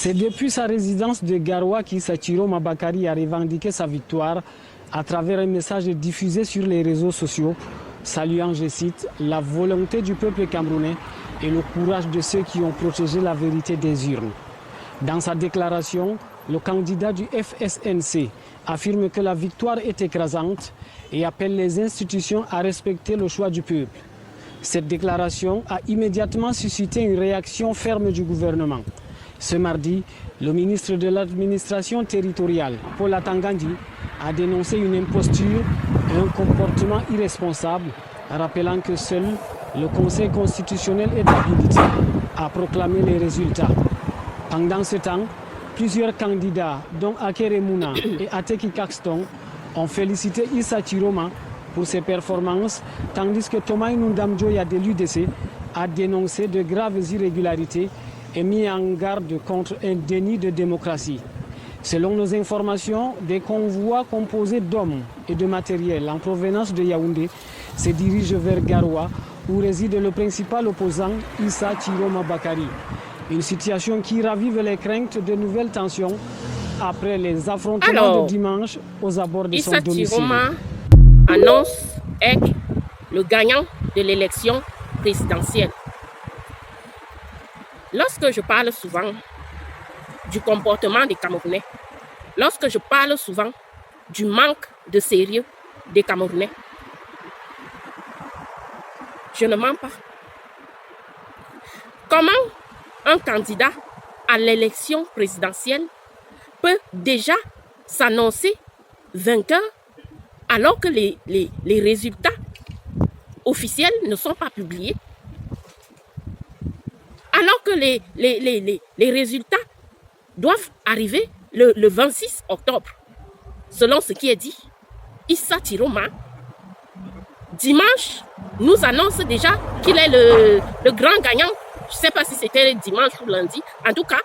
C'est depuis sa résidence de Garoua qu'Issa Chiroma Bakary a revendiqué sa victoire à travers un message diffusé sur les réseaux sociaux, saluant, je cite, la volonté du peuple camerounais et le courage de ceux qui ont protégé la vérité des urnes. Dans sa déclaration, le candidat du FSNC affirme que la victoire est écrasante et appelle les institutions à respecter le choix du peuple. Cette déclaration a immédiatement suscité une réaction ferme du gouvernement. Ce mardi, le ministre de l'administration territoriale, Paul Atangandi, a dénoncé une imposture et un comportement irresponsable, rappelant que seul le Conseil constitutionnel est habilité à proclamer les résultats. Pendant ce temps, plusieurs candidats, dont Akere Mouna et Ateki Kakston, ont félicité Issa Chiroma pour ses performances, tandis que Thomas Inundamjoya de l'UDC a dénoncé de graves irrégularités et mis en garde contre un déni de démocratie. Selon nos informations, des convois composés d'hommes et de matériel en provenance de Yaoundé se dirigent vers Garoua, où réside le principal opposant Issa Chiroma Bakary. Une situation qui ravive les craintes de nouvelles tensions après les affrontements de dimanche aux abords de son domicile. Issa Chiroma annonce être le gagnant de l'élection présidentielle. Lorsque je parle souvent du comportement des Camerounais, lorsque je parle souvent du manque de sérieux des Camerounais, je ne mens pas. Comment un candidat à l'élection présidentielle peut déjà s'annoncer vainqueur alors que les résultats officiels ne sont pas publiés? Alors que les résultats doivent arriver le 26 octobre, selon ce qui est dit, Issa Chiroma, dimanche, nous annonce déjà qu'il est le grand gagnant. Je ne sais pas si c'était dimanche ou lundi. En tout cas,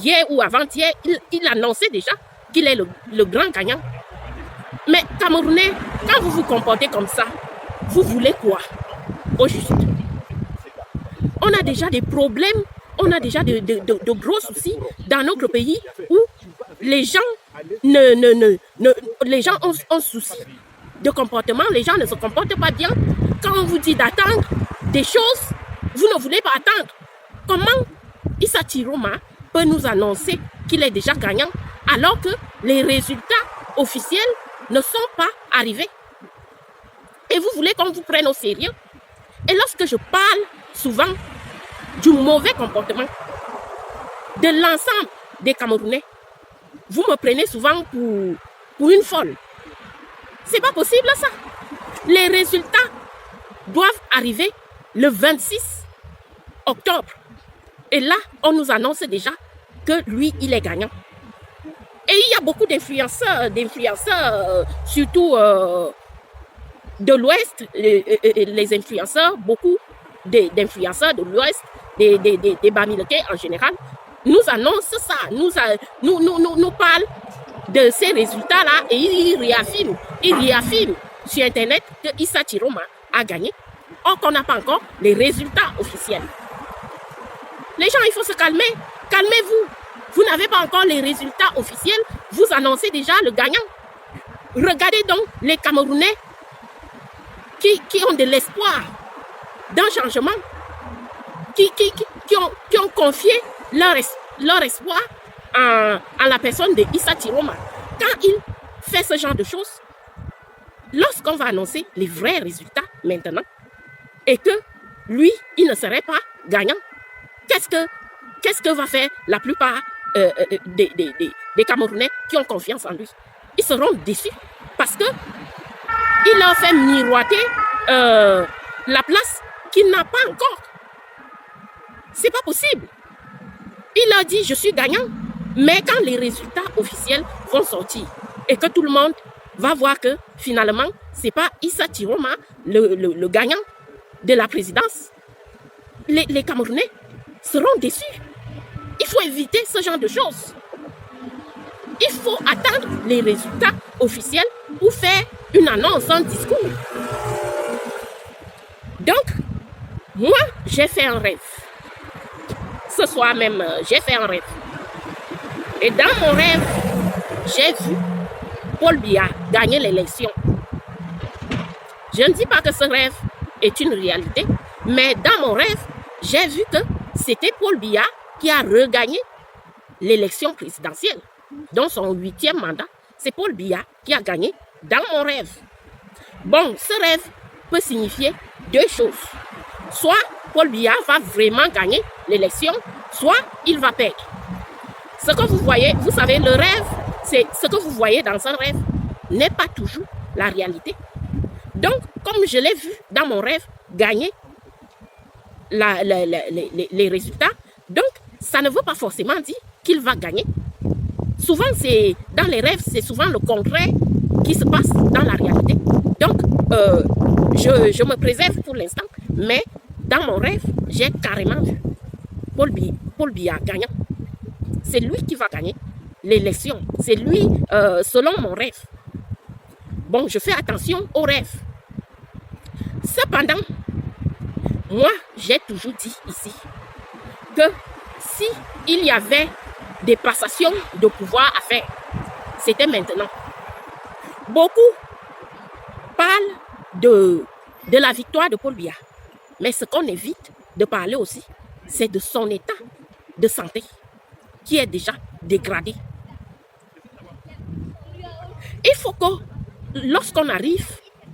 hier ou avant-hier, il annonçait déjà qu'il est le grand gagnant. Mais Camerounais, quand vous vous comportez comme ça, vous voulez quoi au juste? On a déjà des problèmes, on a déjà de gros soucis dans notre pays où les gens, les gens ont souci de comportement, les gens ne se comportent pas bien. Quand on vous dit d'attendre des choses, vous ne voulez pas attendre. Comment Issa Chiroma peut nous annoncer qu'il est déjà gagnant alors que les résultats officiels ne sont pas arrivés? Et vous voulez qu'on vous prenne au sérieux? Et lorsque je parle souvent du mauvais comportement de l'ensemble des Camerounais, vous me prenez souvent pour une folle. C'est pas possible ça. Les résultats doivent arriver le 26 octobre. Et là, on nous annonce déjà que lui, il est gagnant. Et il y a beaucoup d'influenceurs, surtout de l'Ouest, les influenceurs, beaucoup d'influenceurs de l'Ouest, des Bamileke en général, nous annoncent ça, nous parlent de ces résultats-là et ils réaffirment sur Internet que Issa Chiroma a gagné, or qu'on n'a pas encore les résultats officiels. Les gens, il faut se calmer. Calmez-vous. Vous n'avez pas encore les résultats officiels. Vous annoncez déjà le gagnant. Regardez donc les Camerounais qui ont de l'espoir d'un changement, qui ont confié leur espoir en la personne de Issa Chiroma. Quand il fait ce genre de choses, lorsqu'on va annoncer les vrais résultats maintenant, et que lui, il ne serait pas gagnant, qu'est-ce que va faire la plupart des Camerounais qui ont confiance en lui? Ils seront déçus parce que il leur fait miroiter la place qu'il n'a pas encore. C'est pas possible. Il leur dit je suis gagnant, mais quand les résultats officiels vont sortir et que tout le monde va voir que finalement c'est pas Issa Chiroma le gagnant de la présidence, les Camerounais seront déçus. Il faut éviter ce genre de choses. Il faut attendre les résultats officiels pour faire une annonce, un discours. Donc, moi, j'ai fait un rêve. Ce soir même, j'ai fait un rêve. Et dans mon rêve, j'ai vu Paul Biya gagner l'élection. Je ne dis pas que ce rêve est une réalité, mais dans mon rêve, j'ai vu que c'était Paul Biya qui a regagné l'élection présidentielle. Dans son 8e mandat, c'est Paul Biya qui a gagné dans mon rêve. Bon, ce rêve peut signifier deux choses. Soit Paul Biya va vraiment gagner l'élection, soit il va perdre. Ce que vous voyez, vous savez, le rêve, c'est ce que vous voyez dans un rêve n'est pas toujours la réalité. Donc, comme je l'ai vu dans mon rêve gagner les résultats, donc ça ne veut pas forcément dire qu'il va gagner. Souvent, dans les rêves, c'est souvent le contraire qui se passe dans la réalité. Donc, je me préserve pour l'instant, mais dans mon rêve, j'ai carrément vu Paul Biya gagnant. C'est lui qui va gagner l'élection. C'est lui, selon mon rêve. Bon, je fais attention aux rêves. Cependant, moi, j'ai toujours dit ici que s'il y avait des passations de pouvoir à faire, c'était maintenant. Beaucoup parlent de la victoire de Paul Biya. Mais ce qu'on évite de parler aussi, c'est de son état de santé qui est déjà dégradé. Il faut que lorsqu'on arrive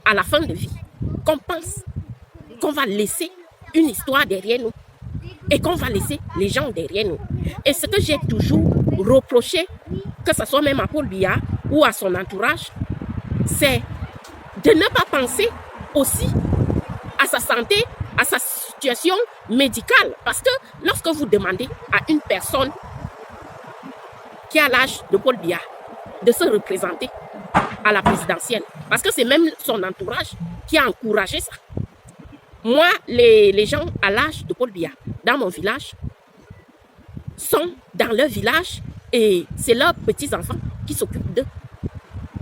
à la fin de vie, qu'on pense qu'on va laisser une histoire derrière nous et qu'on va laisser les gens derrière nous. Et ce que j'ai toujours reproché, que ce soit même à Paul Biya ou à son entourage, c'est de ne pas penser aussi à sa santé, à sa situation médicale. Parce que lorsque vous demandez à une personne qui a l'âge de Paul Biya de se représenter à la présidentielle, parce que c'est même son entourage qui a encouragé ça. Moi, les gens à l'âge de Paul Biya, dans mon village, sont dans leur village et c'est leurs petits-enfants qui s'occupent d'eux.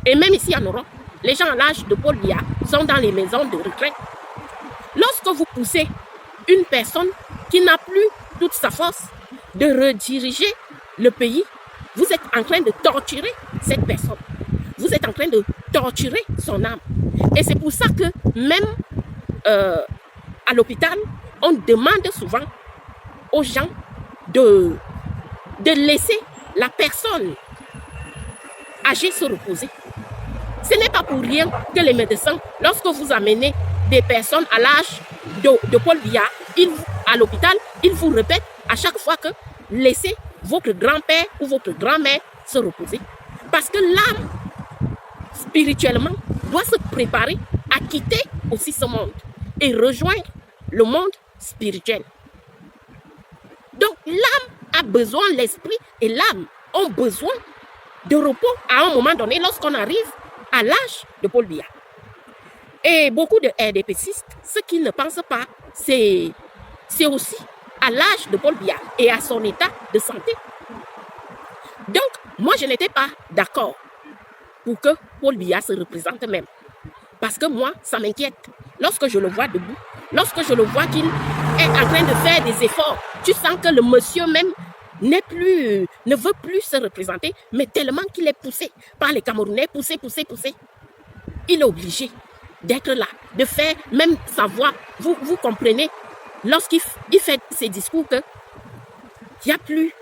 Et même ici en Europe, les gens à l'âge de Paul Biya sont dans les maisons de retraite. Lorsque vous poussez une personne qui n'a plus toute sa force de rediriger le pays, vous êtes en train de torturer cette personne. Vous êtes en train de torturer son âme. Et c'est pour ça que même à l'hôpital, on demande souvent aux gens de laisser la personne âgée se reposer. Ce n'est pas pour rien que les médecins, lorsque vous amenez des personnes à l'âge de Paul Biya à l'hôpital, ils vous répètent à chaque fois que laissez votre grand-père ou votre grand-mère se reposer. Parce que l'âme, spirituellement, doit se préparer à quitter aussi ce monde et rejoindre le monde spirituel. Donc l'âme a besoin, l'esprit et l'âme ont besoin de repos à un moment donné lorsqu'on arrive à l'âge de Paul Biya. Et beaucoup de RDPcistes, ce qu'ils ne pensent pas, c'est aussi à l'âge de Paul Biya et à son état de santé. Donc, moi, je n'étais pas d'accord pour que Paul Biya se représente même. Parce que moi, ça m'inquiète. Lorsque je le vois debout, lorsque je le vois qu'il est en train de faire des efforts, tu sens que le monsieur même ne veut plus se représenter, mais tellement qu'il est poussé par les Camerounais, poussé. Il est obligé d'être là, de faire même sa voix. Vous comprenez, lorsqu'il fait ses discours, qu'il n'y a plus,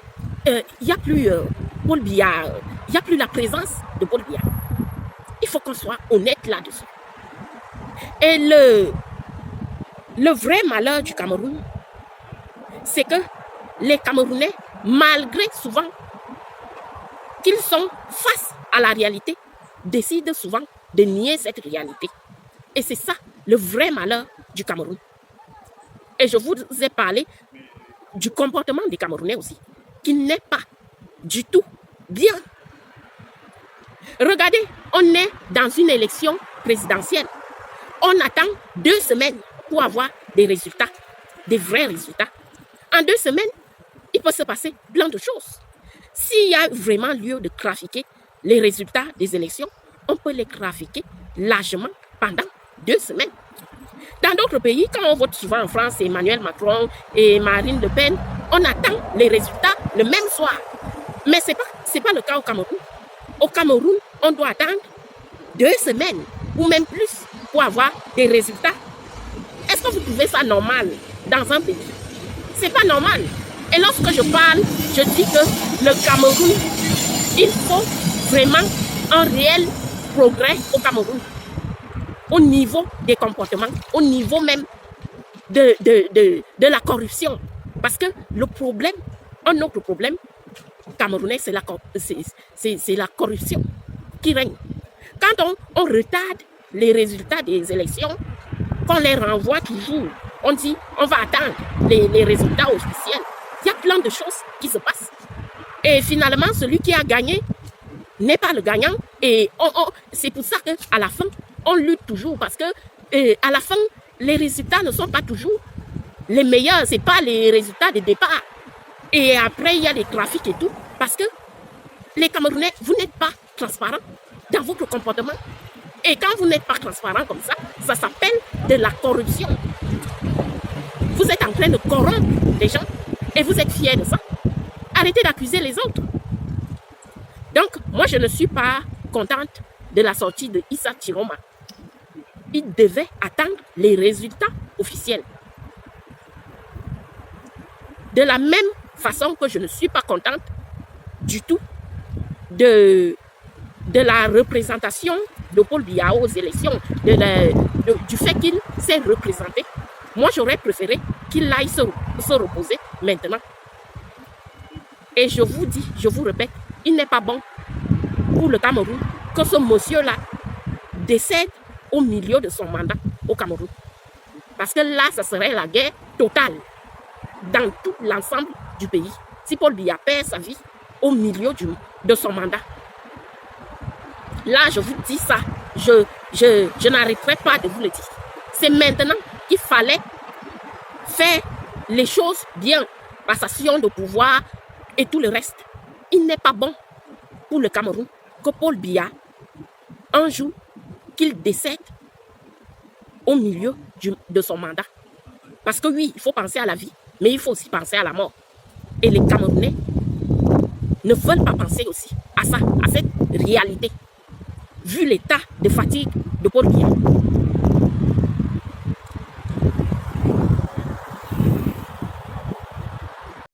Paul Biya, il n'y a plus la présence de Paul Biya. Il faut qu'on soit honnête là-dessus. Et le vrai malheur du Cameroun, c'est que les Camerounais, malgré souvent qu'ils sont face à la réalité, décident souvent de nier cette réalité. Et c'est ça le vrai malheur du Cameroun. Et je vous ai parlé du comportement des Camerounais aussi, qui n'est pas du tout bien. Regardez, on est dans une élection présidentielle. On attend 2 semaines pour avoir des résultats, des vrais résultats. En 2 semaines, il peut se passer plein de choses. S'il y a vraiment lieu de trafiquer les résultats des élections, on peut les trafiquer largement pendant 2 semaines. Dans d'autres pays, quand on vote souvent en France, Emmanuel Macron et Marine Le Pen, on attend les résultats le même soir. Mais ce n'est pas le cas au Cameroun. Au Cameroun, on doit attendre 2 semaines ou même plus pour avoir des résultats. Est-ce que vous trouvez ça normal dans un pays? C'est pas normal. Et lorsque je parle, je dis que le Cameroun, il faut vraiment un réel progrès au Cameroun. Au niveau des comportements, au niveau même de la corruption. Parce que le problème, un autre problème camerounais, c'est la corruption qui règne. Quand on retarde les résultats des élections, qu'on les renvoie toujours, on dit on va attendre les résultats officiels. Il y a plein de choses qui se passent. Et finalement, celui qui a gagné n'est pas le gagnant. Et c'est pour ça qu'à la fin, on lutte toujours. Parce que à la fin, les résultats ne sont pas toujours les meilleurs. Ce n'est pas les résultats de départ. Et après, il y a les trafics et tout. Parce que les Camerounais, vous n'êtes pas transparents dans votre comportement. Et quand vous n'êtes pas transparent comme ça s'appelle de la corruption. Vous êtes en train de corrompre les gens et vous êtes fiers de ça. Arrêtez d'accuser les autres. Donc, moi, je ne suis pas contente de la sortie de Issa Chiroma. Il devait attendre les résultats officiels. De la même façon que je ne suis pas contente du tout de la représentation de Paul Biya aux élections, du fait qu'il s'est représenté. Moi, j'aurais préféré qu'il aille se reposer maintenant. Et je vous dis, je vous répète, il n'est pas bon pour le Cameroun que ce monsieur-là décède au milieu de son mandat au Cameroun. Parce que là, ça serait la guerre totale dans tout l'ensemble du pays. Si Paul Biya perd sa vie au milieu de son mandat. Là, je vous dis ça, je n'arrêterai pas de vous le dire. C'est maintenant qu'il fallait faire les choses bien. Passation de pouvoir et tout le reste. Il n'est pas bon pour le Cameroun que Paul Biya, un jour, qu'il décède au milieu de son mandat. Parce que oui, il faut penser à la vie, mais il faut aussi penser à la mort. Et les Camerounais ne veulent pas penser aussi à ça, à cette réalité, vu l'état de fatigue de Paul Biya.